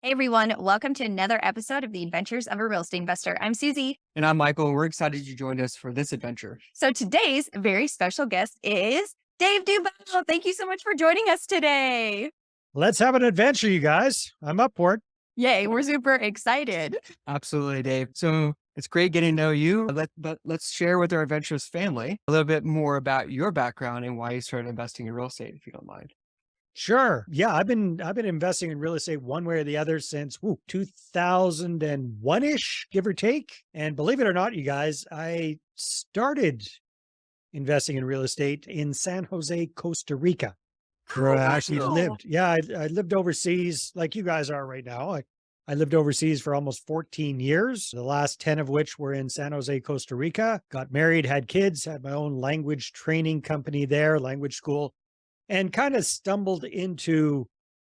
Hey everyone, welcome to another episode of the Adventures of a Real Estate Investor. I'm Susie. And I'm Michael, and we're excited you joined us for this adventure. So today's very special guest is Dave Dubeau. Thank you so much for joining us today. Let's have an adventure, you guys. I'm up for it. Yay, we're super excited. Absolutely, Dave. So it's great getting to know you. But let's share with our adventurous family a little bit more about your background and why you started investing in real estate, if you don't mind. Sure. Yeah, I've been investing in real estate one way or the other since 2001-ish, give or take. And believe it or not, you guys, I started investing in real estate in San Jose, Costa Rica, where I actually Wow. lived. Yeah, I lived overseas like you guys are right now. I lived overseas for almost 14 years, the last 10 of which were in San Jose, Costa Rica. Got married, had kids, had my own language training company there, language school, and kind of stumbled into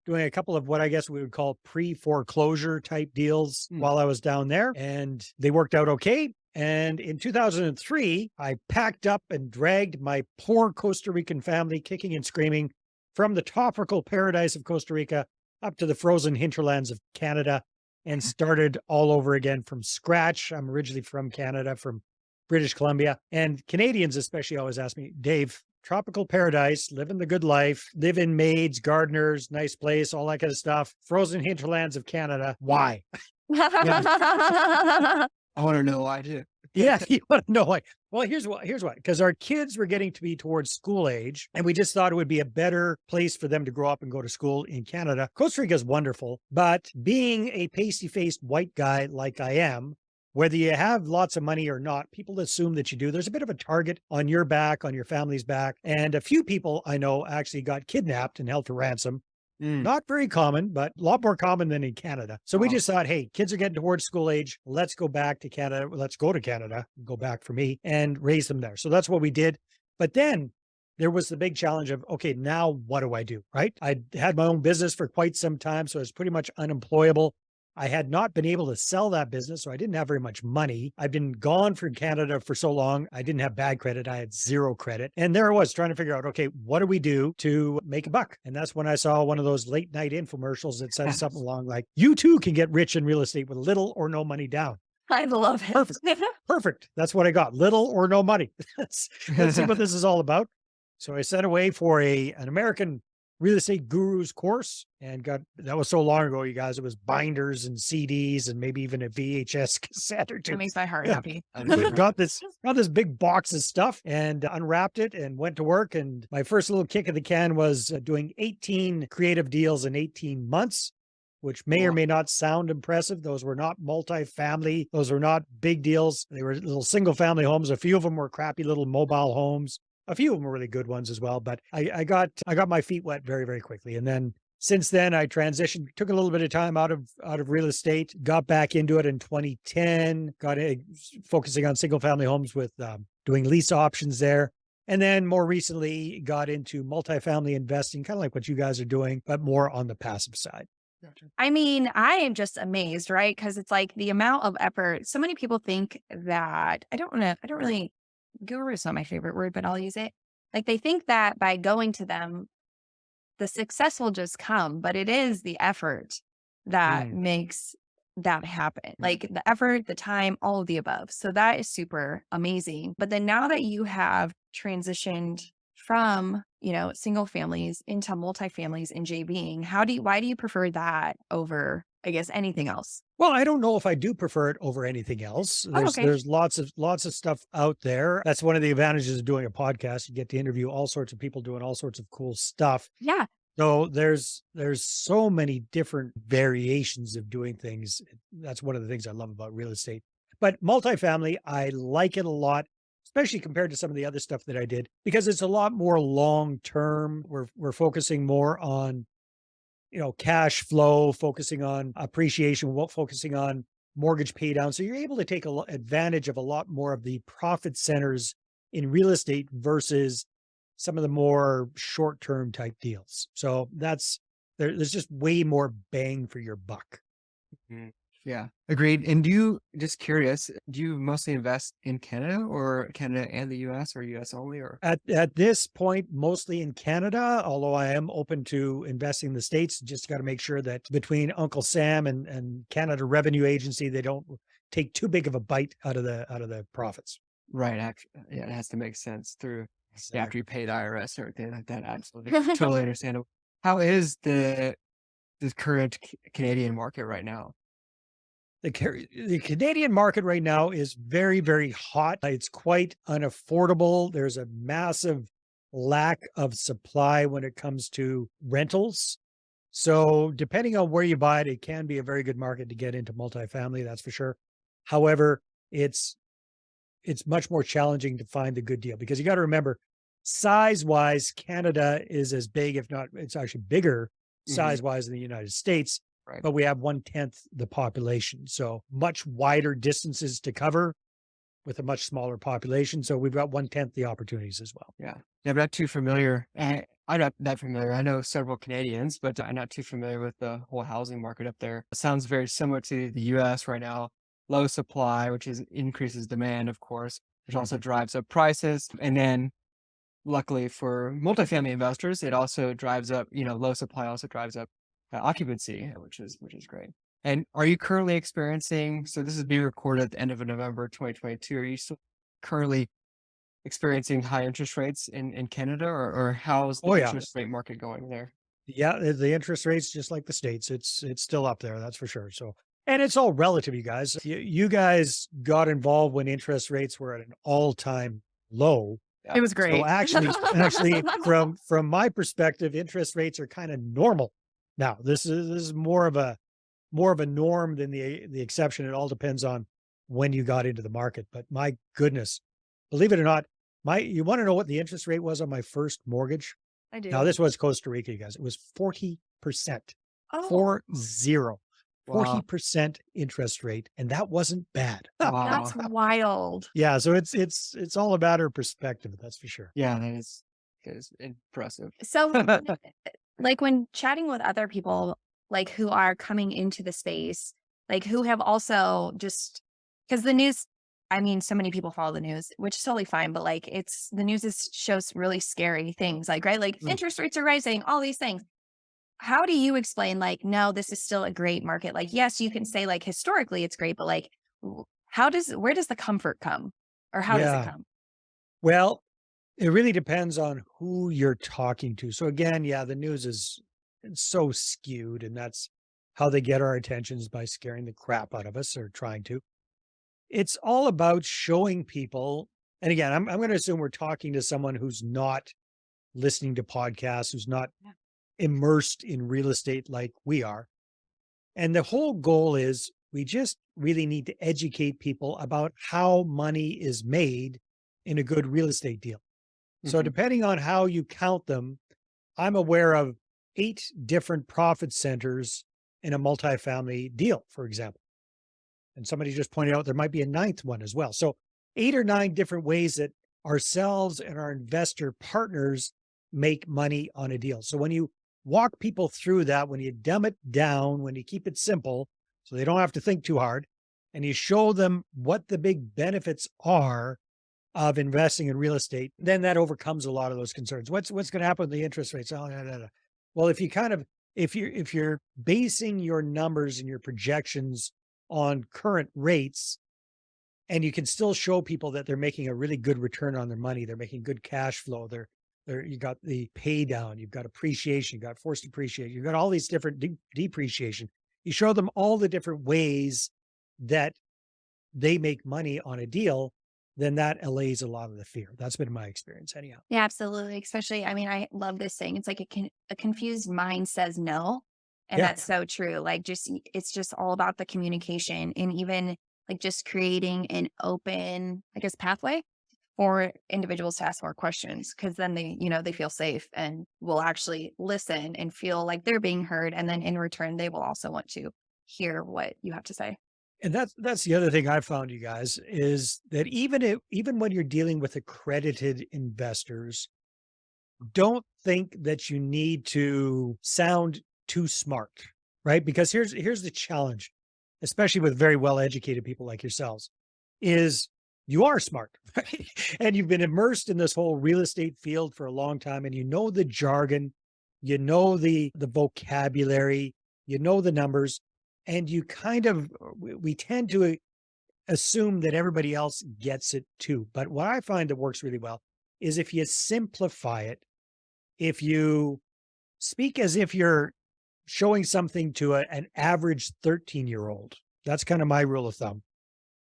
doing a couple of what I guess we would call pre-foreclosure type deals Hmm. while I was down there. And they worked out okay. And in 2003, I packed up and dragged my poor Costa Rican family kicking and screaming from the tropical paradise of Costa Rica up to the frozen hinterlands of Canada and started all over again from scratch. I'm originally from Canada, from British Columbia. And Canadians especially always ask me, Dave, tropical paradise, living the good life, live in maids, gardeners, nice place, all that kind of stuff. Frozen hinterlands of Canada. Why? Yeah. I want to know why too. Yeah, you want to know why? Well, here's why. Because our kids were getting to be towards school age, and we just thought it would be a better place for them to grow up and go to school in Canada. Costa Rica is wonderful, but being a pasty-faced white guy like I am, whether you have lots of money or not, people assume that you do. There's a bit of a target on your back, on your family's back. And a few people I know actually got kidnapped and held to ransom. Mm. Not very common, but a lot more common than in Canada. So we Wow. just thought, hey, kids are getting towards school age. Let's go back to Canada. Let's go to Canada, go back for me and raise them there. So that's what we did. But then there was the big challenge of, okay, now what do I do? Right. I had my own business for quite some time. So I was pretty much unemployable. I had not been able to sell that business, so I didn't have very much money. I've been gone from Canada for so long. I didn't have bad credit. I had zero credit. And there I was trying to figure out, okay, what do we do to make a buck? And that's when I saw one of those late night infomercials that said something along like, you too can get rich in real estate with little or no money down. I love Perfect. it. Perfect. That's what I got. Little or no money. Let's see what this is all about. So I sent away for an American real estate gurus course and that was so long ago, you guys, it was binders and CDs and maybe even a VHS cassette or That two. makes my heart Yeah. happy. Got this big box of stuff and unwrapped it and went to work. And my first little kick of the can was doing 18 creative deals in 18 months, which may or Wow. may not sound impressive. Those were not multi-family. Those were not big deals. They were little single family homes. A few of them were crappy little mobile homes. A few of them were really good ones as well. But I got my feet wet very, very quickly. And then since then I transitioned, took a little bit of time out of real estate, got back into it in 2010, focusing on single family homes with doing lease options there. And then more recently got into multifamily investing, kind of like what you guys are doing, but more on the passive side. Gotcha. I mean, I am just amazed, right? Because it's like the amount of effort. So many people think that I don't really, guru is not my favorite word, but I'll use it. Like they think that by going to them, the success will just come, but it is the effort that Mm. makes that happen. Like the effort, the time, all of the above. So that is super amazing. But then now that you have transitioned from, single families into multifamilies and JVing, why do you prefer that over, I guess, anything else? Well, I don't know if I do prefer it over anything else. Oh, There's okay. there's lots of stuff out there. That's one of the advantages of doing a podcast. You get to interview all sorts of people doing all sorts of cool stuff. Yeah. So there's so many different variations of doing things. That's one of the things I love about real estate. But multifamily, I like it a lot, especially compared to some of the other stuff that I did, because it's a lot more long term. We're focusing more on cash flow, focusing on appreciation, focusing on mortgage pay down. So you're able to take advantage of a lot more of the profit centers in real estate versus some of the more short-term type deals. So there's just way more bang for your buck. Mhm. Yeah, agreed. And just curious, do you mostly invest in Canada or Canada and the US or US only or? At this point, mostly in Canada, although I am open to investing in the States. Just got to make sure that between Uncle Sam and Canada Revenue Agency, they don't take too big of a bite out of the profits. Right. Yeah, it has to make sense through after you Exactly. pay the IRS or everything like that. Absolutely. Totally understandable. How is the current Canadian market right now? The Canadian market right now is very, very hot. It's quite unaffordable. There's a massive lack of supply when it comes to rentals. So depending on where you buy it, it can be a very good market to get into multifamily, that's for sure. However, it's it's much more challenging to find the good deal because you got to remember, size wise, Canada is as big, if not, it's actually bigger Hmm. size wise than the United States, Right. but we have 1/10 the population. So much wider distances to cover with a much smaller population. So we've got 1/10 the opportunities as well. Yeah. Yeah, I'm not too familiar. I'm not that familiar. I know several Canadians, but I'm not too familiar with the whole housing market up there. It sounds very similar to the US right now. Low supply, which is increases demand, of course, which also Mhm. drives up prices. And then luckily for multifamily investors, it also drives up, low supply also drives up occupancy, which is great. And are you currently experiencing, so this is being recorded at the end of November 2022. Are you still currently experiencing high interest rates in Canada, or how's the Oh yeah. interest rate market going there? Yeah, the interest rates just like the States, it's still up there, that's for sure. So and it's all relative, you guys. You guys got involved when interest rates were at an all-time low. Yeah. It was So great. actually from my perspective, interest rates are kind of normal. Now, this is more of a norm than the exception. It all depends on when you got into the market. But my goodness, believe it or not, my you want to know what the interest rate was on my first mortgage? I Now, do. this was Costa Rica, you guys. It was 40%, Oh, 40, Wow. 40% interest rate, and that wasn't bad. Wow. that's wild. Yeah, so it's all about our perspective, that's for sure. Yeah, that is impressive. So, like when chatting with other people, like who are coming into the space, like who have also just because the news, I mean, so many people follow the news, which is totally fine, but like it's the news is shows really scary things, like, right? Like Mm. interest rates are rising, all these things. How do you explain, like, no, this is still a great market? Like, yes, you can say, like, historically it's great, but like, where does the comfort come or how does it Yeah. come? Well, it really depends on who you're talking to. So again, yeah, the news is so skewed, and that's how they get our attentions by scaring the crap out of us or trying to. It's all about showing people. And again, I'm going to assume we're talking to someone who's not listening to podcasts, who's not Yeah. immersed in real estate like we are. And the whole goal is we just really need to educate people about how money is made in a good real estate deal. So, Mhm. depending on how you count them, I'm aware of 8 different profit centers in a multifamily deal, for example. And somebody just pointed out there might be a ninth one as well. So, 8 or 9 different ways that ourselves and our investor partners make money on a deal. So, when you walk people through that, when you dumb it down, when you keep it simple, so they don't have to think too hard, and you show them what the big benefits are of investing in real estate, then that overcomes a lot of those concerns. What's going to happen with the interest rates? Oh, no, no, no. Well, if you kind of if you're basing your numbers and your projections on current rates, and you can still show people that they're making a really good return on their money, they're making good cash flow, they're you got the pay down, you've got appreciation, you've got forced appreciation, you've got all these different depreciation. You show them all the different ways that they make money on a deal, then that allays a lot of the fear. That's been my experience anyhow. Yeah, absolutely. Especially, I mean, I love this saying. It's like a confused mind says no. And Yeah. that's so true. Like, it's just all about the communication and even like just creating an open, I guess, pathway for individuals to ask more questions because then they feel safe and will actually listen and feel like they're being heard. And then in return, they will also want to hear what you have to say. And that's the other thing I found, you guys, is that even when you're dealing with accredited investors, don't think that you need to sound too smart, right? Because here's the challenge. especially with very well-educated people like yourselves, is you are smart, right? And you've been immersed in this whole real estate field for a long time, and you know the jargon, you know the vocabulary, you know the numbers, and you kind of we tend to assume that everybody else gets it too. But what I find that works really well is if you simplify it, if you speak as if you're showing something to an average 13-year-old, that's kind of my rule of thumb,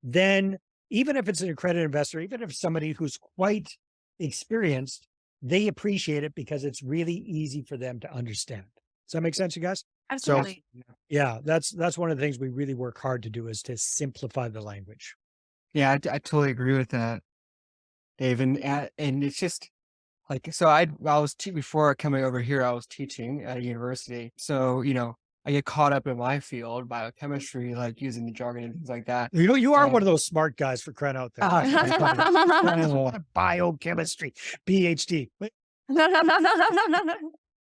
then even if it's an accredited investor, even if it's somebody who's quite experienced, they appreciate it because it's really easy for them to understand. Does that make sense, you guys? So Absolutely. yeah, that's one of the things we really work hard to do is to simplify the language. Yeah, I totally agree with that, Dave. And it's just like, so I was before coming over here, I was teaching at a university. So, I get caught up in my field, biochemistry, like using the jargon and things like that. You know, you are one And of those smart guys for crying out there. ah, Biochemistry, PhD.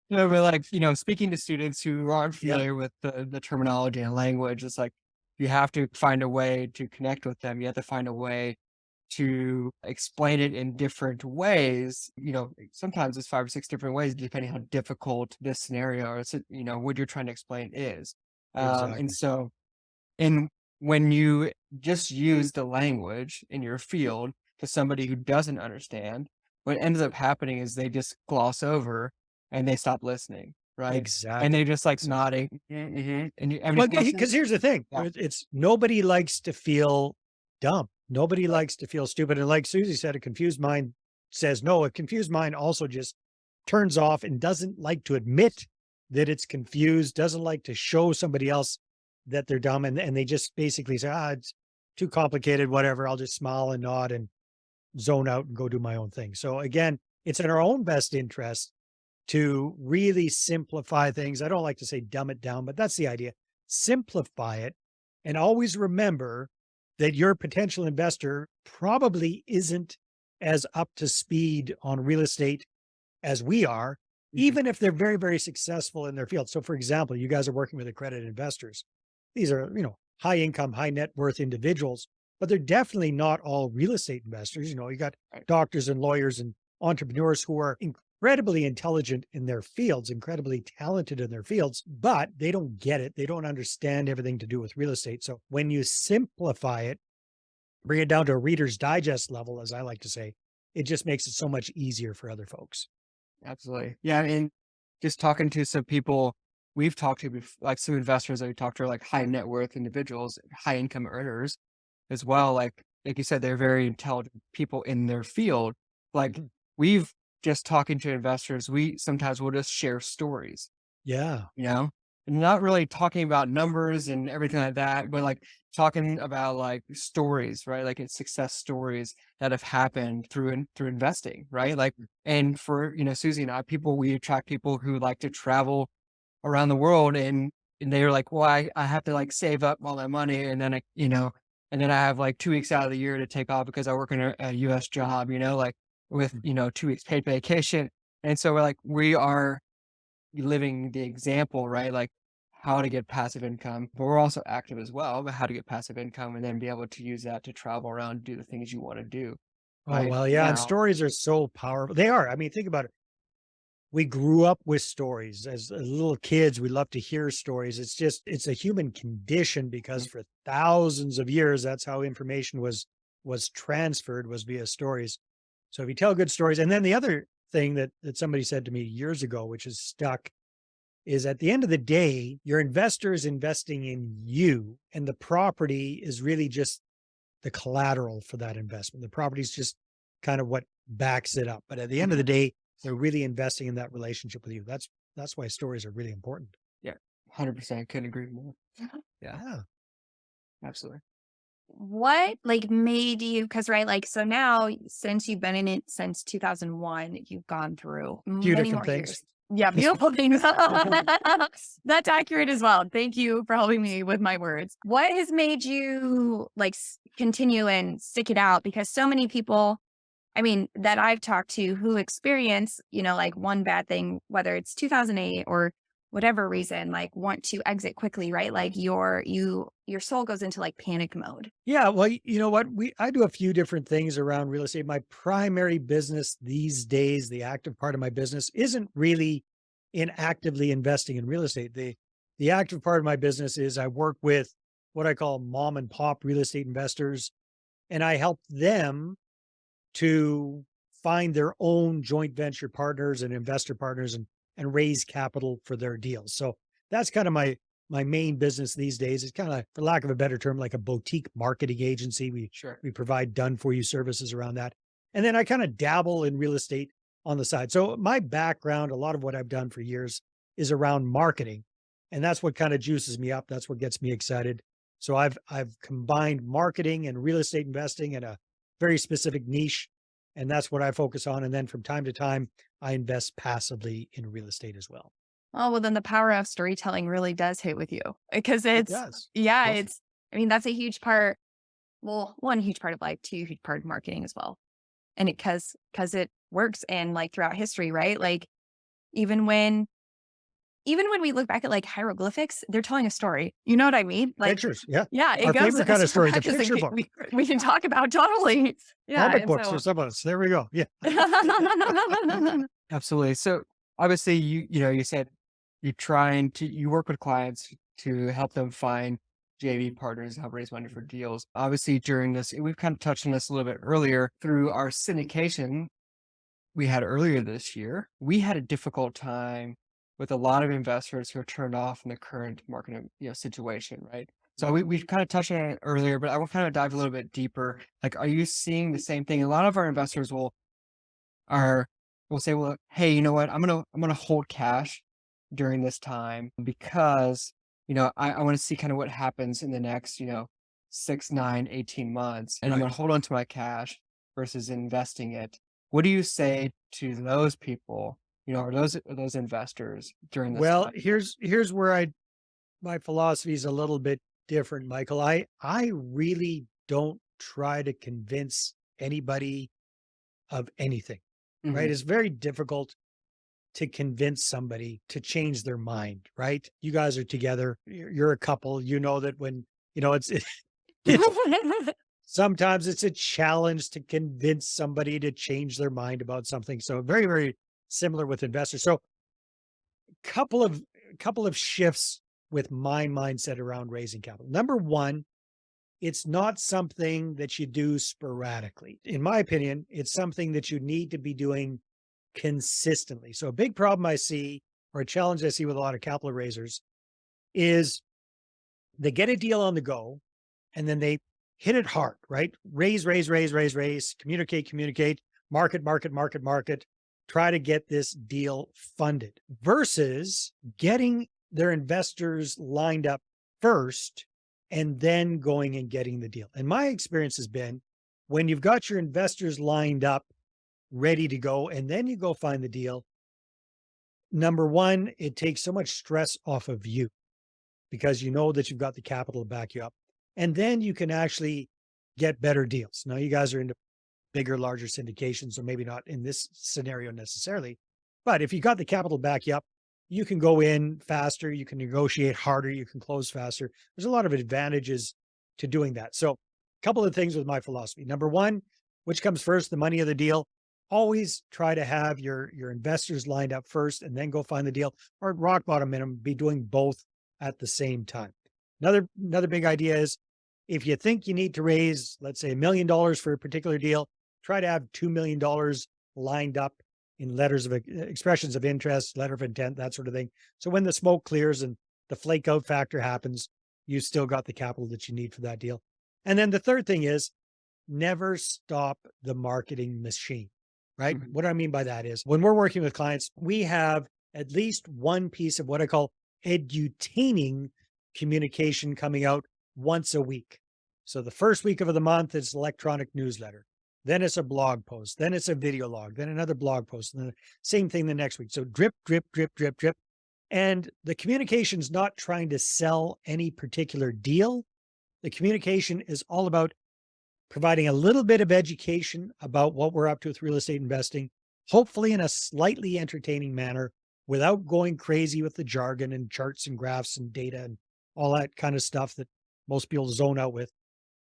no, but like, speaking to students who aren't Yeah, familiar with the terminology and language, it's like you have to find a way to connect with them. You have to find a way to explain it in different ways. Sometimes it's 5 or 6 different ways, depending how difficult this scenario or, what you're trying to explain is. And exactly. so, and when you just use the language in your field to somebody who doesn't understand, what ends up happening is they just gloss over and they stop listening, right? And they Exactly. just like Exactly. nodding, and you, I mean, Well, it's one thing. because here's the thing, Yeah, it's nobody likes to feel dumb. Nobody right. likes to feel stupid. And like Susie said, a confused mind says no. A confused mind also just turns off and doesn't like to admit that it's confused, doesn't like to show somebody else that they're dumb. And they just basically say, it's too complicated, whatever. I'll just smile and nod and zone out and go do my own thing. So again, it's in our own best interest to really simplify things. I don't like to say dumb it down, but that's the idea. Simplify it and always remember that your potential investor probably isn't as up to speed on real estate as we are, Mhm. even if they're very, very successful in their field. So, for example, you guys are working with accredited investors. These are, high income, high net worth individuals, but they're definitely not all real estate investors. You got Right. doctors and lawyers and entrepreneurs who are incredibly intelligent in their fields, incredibly talented in their fields, but they don't get it. They don't understand everything to do with real estate. So when you simplify it, bring it down to a reader's digest level, as I like to say, it just makes it so much easier for other folks. Absolutely. Yeah. And just talking to some people we've talked to, like some investors that we talked to, are like high net worth individuals, high income earners as well. Like you said, they're very intelligent people in their field. Like Mhm. we've just talking to investors, we sometimes will just share stories, Yeah, you know, and not really talking about numbers and everything like that, but like talking about like stories, right? Like it's success stories that have happened through investing, right? Like, and for, Susie and I, we attract people who like to travel around the world, and they were like, well, I have to like save up all that money. And then and then I have like 2 weeks out of the year to take off because I work in a US job, like with, mm, 2 weeks paid vacation. And so we are living the example, right? Like how to get passive income, but we're also active as well, but how to get passive income and then be able to use that to travel around, do the things you want to do. oh, Right well, yeah, and now. stories are so powerful. They are. I mean, think about it. We grew up with stories as little kids. We love to hear stories. It's a human condition because Mhm. for thousands of years, that's how information was transferred, was via stories. So if you tell good stories, and then the other thing that somebody said to me years ago, which is stuck, is at the end of the day, your investor is investing in you, and the property is really just the collateral for that investment. The property is just kind of what backs it up. But at the end of the Mhm. day, they're really investing in that relationship with you. That's why stories are really important. Yeah, 100%. Couldn't agree more. Yeah, Yeah. absolutely. What like made you, because right, like so now since you've been in it since 2001, you've gone through Few many different more things. years. Yeah, beautiful things. That's accurate as well. Thank you for helping me with my words. What has made you like continue and stick it out? Because so many people, I mean, that I've talked to who experience, like one bad thing, whether it's 2008 or whatever reason, like want to exit quickly, right? Like your soul goes into like panic mode. Yeah, well, you know what? I do a few different things around real estate. My primary business these days, the active part of my business, isn't really in actively investing in real estate. The active part of my business is I work with what I call mom and pop real estate investors, and I help them to find their own joint venture partners and investor partners and raise capital for their deals. So that's kind of my main business these days. It's kind of, for lack of a better term, like a boutique marketing agency. Sure. We provide done for you services around that. And then I kind of dabble in real estate on the side. So my background, a lot of what I've done for years is around marketing. And that's what kind of juices me up. That's what gets me excited. So I've combined marketing and real estate investing in a very specific niche. And that's what I focus on. And then from time to time, I invest passively in real estate as well. Oh, well, then the power of storytelling really does hit with you because It it's, does. yeah, Well, it's, I mean, that's a huge part. Well, one huge part of life, two huge part of marketing as well. And because it works and like throughout history, right? Like even when, even when we look back at like hieroglyphics, they're telling a story. You know what I mean? Like, Pictures. Yeah. yeah, it Our goes favorite kind as of story, far the as picture book. we can talk about totally. Yeah. Comic And books so, or some of us. There we go. Yeah. absolutely. So obviously, you said you work with clients to help them find JV partners, help raise money for deals. Obviously, during this, we've kind of touched on this a little bit earlier through our syndication we had earlier this year. We had a difficult time with a lot of investors who are turned off in the current market, situation, right? So we kind of touched on it earlier, but I will kind of dive a little bit deeper. Like, are you seeing the same thing? A lot of our investors are will say, well, hey, you know what? I'm gonna hold cash during this time because I want to see kind of what happens in the next 6, 9, 18 months, and I'm Right. gonna hold on to my cash versus investing it. What do you say to those people, or those investors during this Well, time? here's where my philosophy is a little bit different, Michael. I really don't try to convince anybody of anything. Right? Hmm. It's very difficult to convince somebody to change their mind, right? You guys are together. You're a couple. You know that when, it's sometimes it's a challenge to convince somebody to change their mind about something. So very, very similar with investors. So couple of couple of shifts with my mindset around raising capital. Number one, it's not something that you do sporadically. In my opinion, it's something that you need to be doing consistently. So a big problem I see, or a challenge I see with a lot of capital raisers, is they get a deal on the go and then they hit it hard, right? Raise, communicate, market, try to get this deal funded versus getting their investors lined up first and then going and getting the deal. And my experience has been when you've got your investors lined up, ready to go, and then you go find the deal. Number one, it takes so much stress off of you because you know that you've got the capital to back you up. And then you can actually get better deals. Now, you guys are into bigger, larger syndications, so maybe not in this scenario necessarily. But if you got the capital to back you up, you can go in faster, you can negotiate harder, you can close faster. There's a lot of advantages to doing that. So, a couple of things with my philosophy. Number one, which comes first, the money of the deal. Always try to have your investors lined up first and then go find the deal, or at rock bottom minimum, be doing both at the same time. Another big idea is if you think you need to raise, let's say $1 million for a particular deal, try to have $2 million lined up in letters of expressions of interest, letter of intent, that sort of thing. So when the smoke clears and the flake out factor happens, you still got the capital that you need for that deal. And then the third thing is never stop the marketing machine, right? Mhm. What I mean by that is when we're working with clients, we have at least one piece of what I call edutaining communication coming out once a week. So the first week of the month is electronic newsletter. Then it's a blog post. Then it's a video log. Then another blog post. And then the same thing the next week. So drip, drip, drip, drip, drip. And the communication is not trying to sell any particular deal. The communication is all about providing a little bit of education about what we're up to with real estate investing, hopefully in a slightly entertaining manner, without going crazy with the jargon and charts and graphs and data and all that kind of stuff that most people zone out with.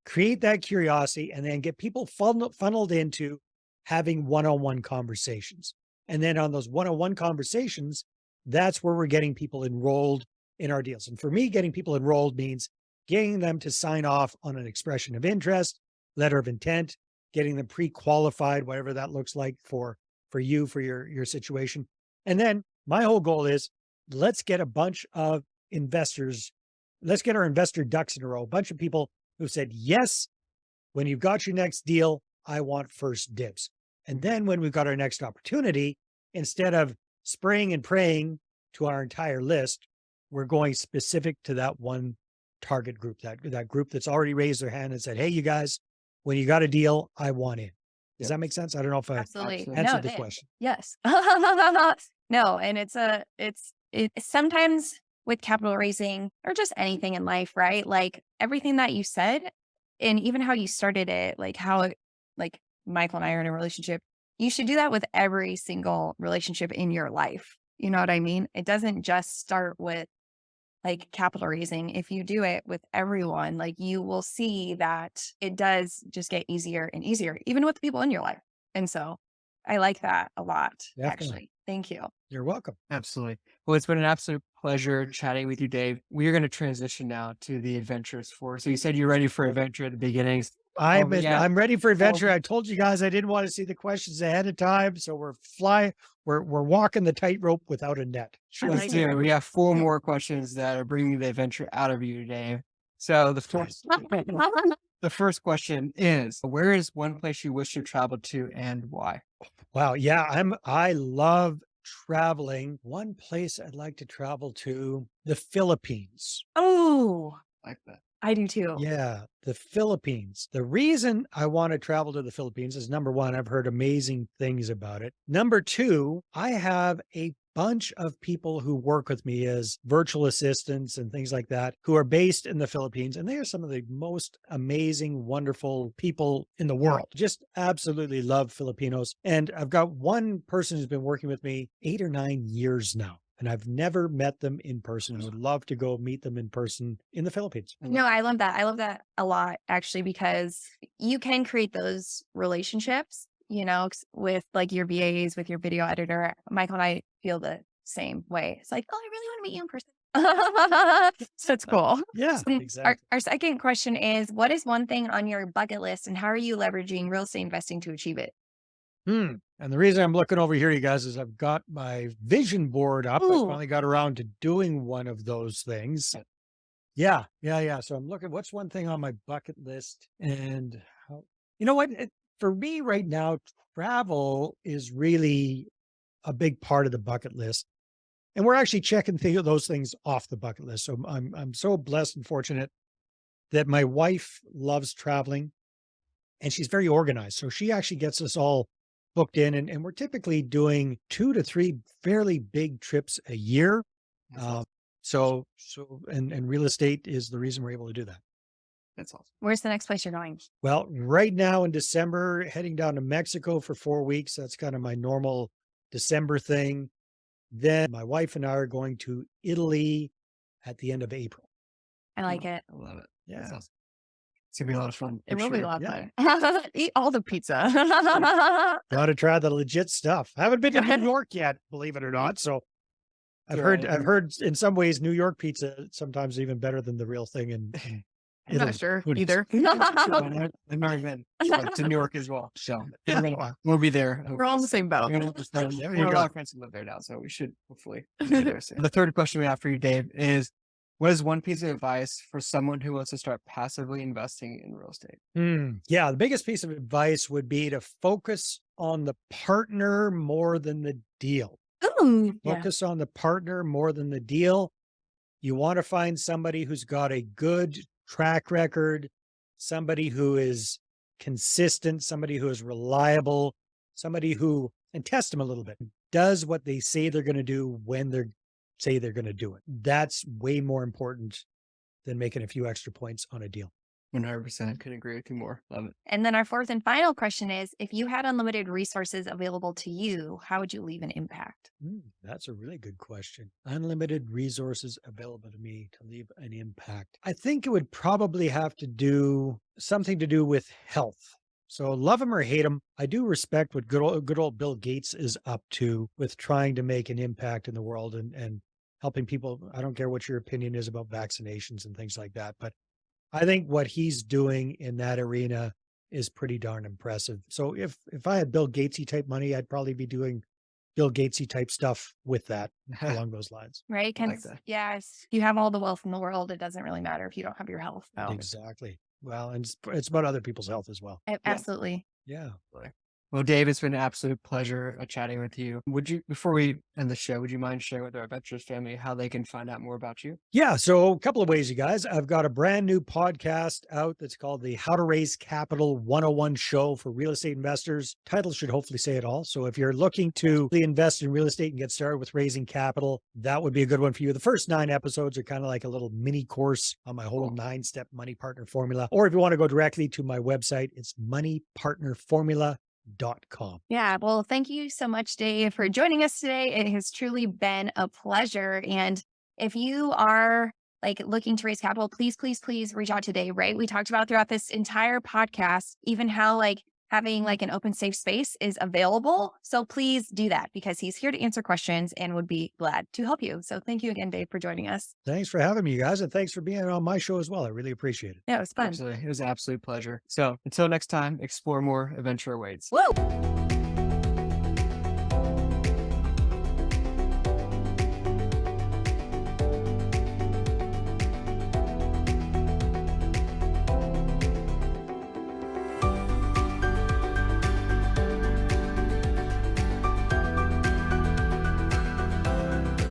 Create that curiosity and then get people funneled into having one-on-one conversations. And then on those one-on-one conversations, that's where we're getting people enrolled in our deals. And for me, getting people enrolled means getting them to sign off on an expression of interest, letter of intent, getting them pre-qualified, whatever that looks like for you, for your situation. And then my whole goal is let's get a bunch of investors, let's get our investor ducks in a row, a bunch of people who said, yes, when you've got your next deal, I want first dibs. And then when we've got our next opportunity, instead of spraying and praying to our entire list, we're going specific to that one target group, that group that's already raised their hand and said, hey, you guys, when you got a deal, I want in. Does that make sense? I don't know if I Absolutely. No, answered it the did. question. Yes. No, and it sometimes with capital raising or just anything in life, right? Like everything that you said and even how you started it, like how it, like Michael and I are in a relationship, you should do that with every single relationship in your life. You know what I mean? It doesn't just start with like capital raising. If you do it with everyone, like you will see that it does just get easier and easier, even with the people in your life. And so I like that a lot, Definitely. actually. Thank you. You're welcome. Absolutely. Well, it's been an absolute pleasure chatting with you, Dave. We are going to transition now to the adventures for. So you said you're ready for adventure at the beginnings. I'm ready for adventure. I told you guys I didn't want to see the questions ahead of time, so we're walking the tightrope without a net. I Let's like do it. it. We have 4 more questions that are bringing the adventure out of you, Dave. So the first question is, where is one place you wish you traveled to and why? Wow, yeah, I love traveling. One place I'd like to travel to, the Philippines. Oh, Like that. I do too. Yeah, the Philippines. The reason I want to travel to the Philippines is number one, I've heard amazing things about it. Number two, I have a bunch of people who work with me as virtual assistants and things like that who are based in the Philippines. And they are some of the most amazing, wonderful people in the world. Just absolutely love Filipinos. And I've got one person who's been working with me 8 or 9 years now. And I've never met them in person. I would love to go meet them in person in the Philippines. No, I love that. I love that a lot, actually, because you can create those relationships, with like your VAs, with your video editor. Michael and I feel the same way. It's like, oh, I really want to meet you in person. So it's cool. Yeah, So exactly. our second question is, what is one thing on your bucket list and how are you leveraging real estate investing to achieve it? And the reason I'm looking over here, you guys, is I've got my vision board up. I Ooh. finally got around to doing one of those things. Yeah. So I'm looking, what's one thing on my bucket list? And you know what? For me right now, travel is really a big part of the bucket list. And we're actually checking those things off the bucket list. So I'm so blessed and fortunate that my wife loves traveling and she's very organized. So she actually gets us all booked in and we're typically doing 2 to 3 fairly big trips a year. That's awesome. And real estate is the reason we're able to do that. That's awesome. Where's the next place you're going? Well, right now in December, heading down to Mexico for 4 weeks. That's kind of my normal December thing. Then my wife and I are going to Italy at the end of April. I like it. I love it. Yeah. That's awesome. It's going to be a lot of fun. It will be a lot Yeah. of fun. Eat all the pizza. Got to try the legit stuff. Haven't been to New York yet, believe it or not. So I've heard in some ways New York pizza sometimes even better than the real thing in I'm Italy. not sure Who knows? either. I've already been to New York as well. So we'll be there. We're all in the same boat. We have a lot of friends who live there now, so we should hopefully be there soon. The third question we have for you, Dave, is what is one piece of advice for someone who wants to start passively investing in real estate? Yeah, the biggest piece of advice would be to focus on the partner more than the deal. Ooh, yeah. Focus on the partner more than the deal. You want to find somebody who's got a good track record, somebody who is consistent, somebody who is reliable, somebody who, and test them a little bit, does what they say they're going to do when they say they're going to do it. That's way more important than making a few extra points on a deal. 100% could agree with you more. Love it. And then our fourth and final question is, if you had unlimited resources available to you, how would you leave an impact? That's a really good question. Unlimited resources available to me to leave an impact. I think it would probably have to do something to do with health. So love him or hate him, I do respect what good old Bill Gates is up to with trying to make an impact in the world and helping people. I don't care what your opinion is about vaccinations and things like that, but I think what he's doing in that arena is pretty darn impressive. So if I had Bill Gatesy type money, I'd probably be doing Bill Gatesy type stuff with that I along those lines. Right? like Because, that. yes, you have all the wealth in the world. It doesn't really matter if you don't have your health. So, Exactly. Well, and it's about other people's health as well. Yeah. absolutely. Yeah. Well, Dave, it's been an absolute pleasure chatting with you. Would you, before we end the show, would you mind sharing with our Adventurers family how they can find out more about you? Yeah. So a couple of ways, you guys. I've got a brand new podcast out that's called the How to Raise Capital 101 Show for real estate investors. Title should hopefully say it all. So if you're looking to invest in real estate and get started with raising capital, that would be a good one for you. The first 9 episodes are kind of like a little mini course on my whole 9-step money partner formula. Or if you want to go directly to my website, it's moneypartnerformula.com. Yeah. Well, thank you so much, Dave, for joining us today. It has truly been a pleasure. And if you are like looking to raise capital, please, please, please reach out to Dave, right? We talked about throughout this entire podcast, even how like having like an open safe space is available. So please do that because he's here to answer questions and would be glad to help you. So thank you again, Dave, for joining us. Thanks for having me, you guys. And thanks for being on my show as well. I really appreciate it. Yeah, it was fun. Absolutely. It was an absolute pleasure. So until next time, explore more, adventure awaits. Whoa.